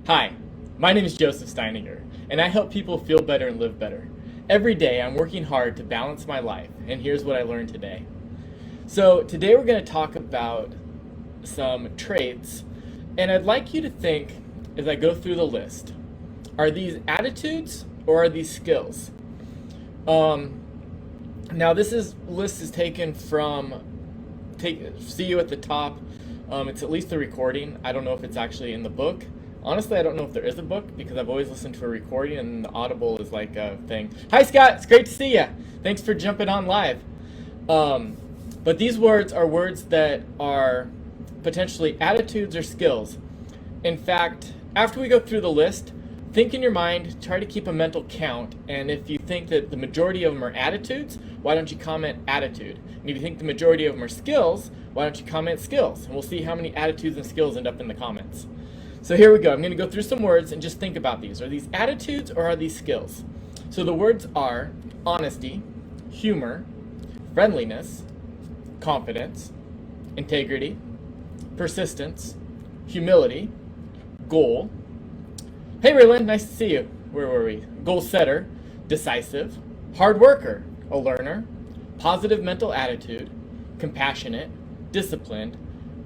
Hi, my name is Joseph Steininger, and I help people feel better and live better. Every day I'm working hard to balance my life, and here's what I learned today. So today we're going to talk about some traits, and I'd like you to think, as I go through the list, are these attitudes or are these skills? Now this list is taken from, see you at the top. It's at least the recording. I don't know if it's actually in the book. Honestly, I don't know if there is a book because I've always listened to a recording and the Audible is like a thing. Hi Scott, it's great to see you. Thanks for jumping on live. But these words are words that are potentially attitudes or skills. In fact, after we go through the list, think in your mind, try to keep a mental count, and if you think that the majority of them are attitudes, why don't you comment attitude? And if you think the majority of them are skills, why don't you comment skills? And we'll see how many attitudes and skills end up in the comments. So here we go. I'm going to go through some words and just think about these. Are these attitudes or are these skills? So the words are honesty, humor, friendliness, confidence, integrity, persistence, humility, goal. Hey Raylan, nice to see you. Where were we? Goal setter, decisive, hard worker, a learner, positive mental attitude, compassionate, disciplined,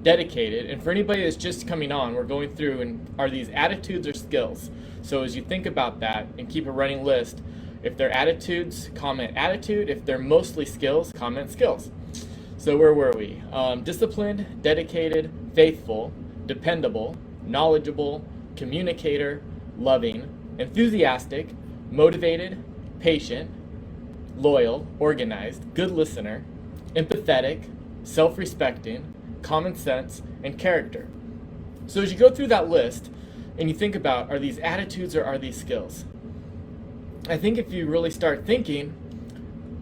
dedicated. And for anybody that's just coming on, we're going through and are these attitudes or skills? So as you think about that and keep a running list, if they're attitudes, comment attitude. If they're mostly skills, comment skills. So where were we? Disciplined, dedicated, faithful, dependable, knowledgeable, communicator, loving, enthusiastic, motivated, patient, loyal, organized, good listener, empathetic, self-respecting, common sense, and character. So as you go through that list and you think about, are these attitudes or are these skills? I think if you really start thinking,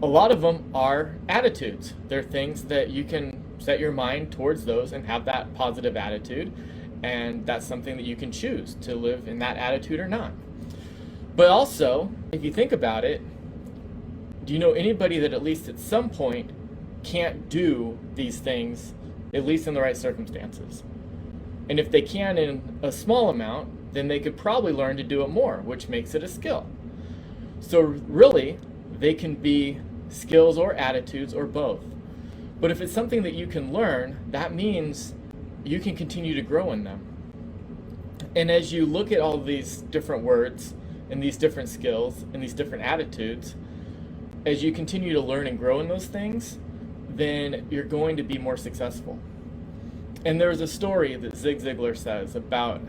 a lot of them are attitudes. They're things that you can set your mind towards those and have that positive attitude, and that's something that you can choose to live in that attitude or not. But also, if you think about it, do you know anybody that at least at some point can't do these things, at least in the right circumstances? And if they can in a small amount, then they could probably learn to do it more, which makes it a skill. So really, they can be skills or attitudes or both. But if it's something that you can learn, that means you can continue to grow in them. And as you look at all these different words and these different skills and these different attitudes, as you continue to learn and grow in those things, then you're going to be more successful. And there's a story that Zig Zigler says about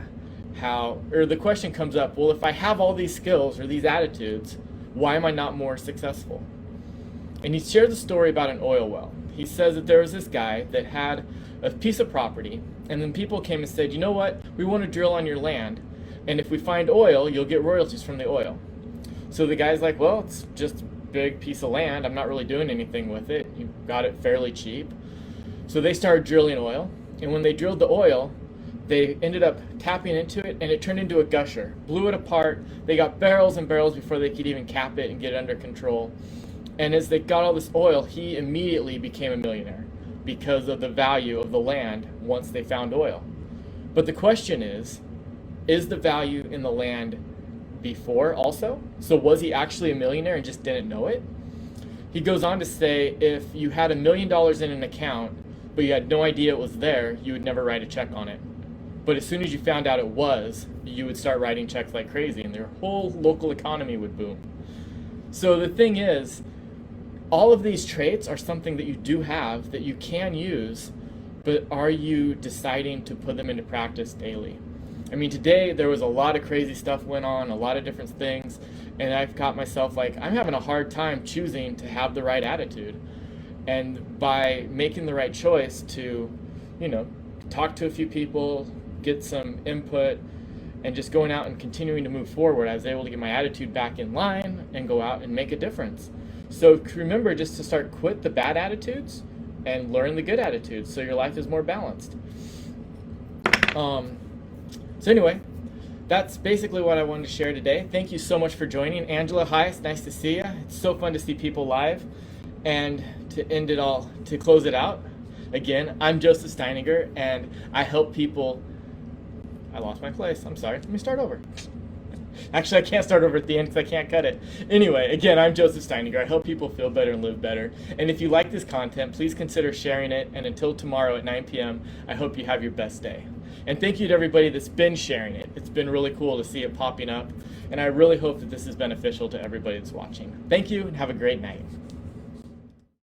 how, or the question comes up, well, if I have all these skills or these attitudes, why am I not more successful? And he shares a story about an oil well. He says that there was this guy that had a piece of property, and then people came and said, you know what, we want to drill on your land, and if we find oil, you'll get royalties from the oil. So the guy's like, well, it's just a big piece of land, I'm not really doing anything with it, you got it fairly cheap. So they started drilling oil, and when they drilled the oil, they ended up tapping into it, and it turned into a gusher, blew it apart. They got barrels and barrels before they could even cap it and get it under control. And as they got all this oil, he immediately became a millionaire because of the value of the land once they found oil. But the question is the value in the land before also? So was he actually a millionaire and just didn't know it? He goes on to say, if you had $1 million in an account, but you had no idea it was there, you would never write a check on it. But as soon as you found out it was, you would start writing checks like crazy, and their whole local economy would boom. So the thing is, all of these traits are something that you do have that you can use, but are you deciding to put them into practice daily? I mean, today there was a lot of crazy stuff went on, a lot of different things, and I've got myself like, I'm having a hard time choosing to have the right attitude. And by making the right choice to, talk to a few people, get some input, and just going out and continuing to move forward, I was able to get my attitude back in line and go out and make a difference. So remember just to start quit the bad attitudes and learn the good attitudes so your life is more balanced. So anyway, that's basically what I wanted to share today. Thank you so much for joining. Angela, hi, it's nice to see you. It's so fun to see people live. And to close it out, again, I'm Joseph Steininger, and I help people I lost my place. I'm sorry. Let me start over. Actually, I can't start over at the end because I can't cut it. Anyway, again, I'm Joseph Steininger. I hope people feel better and live better. And if you like this content, please consider sharing it. And until tomorrow at 9 p.m., I hope you have your best day. And thank you to everybody that's been sharing it. It's been really cool to see it popping up. And I really hope that this is beneficial to everybody that's watching. Thank you and have a great night.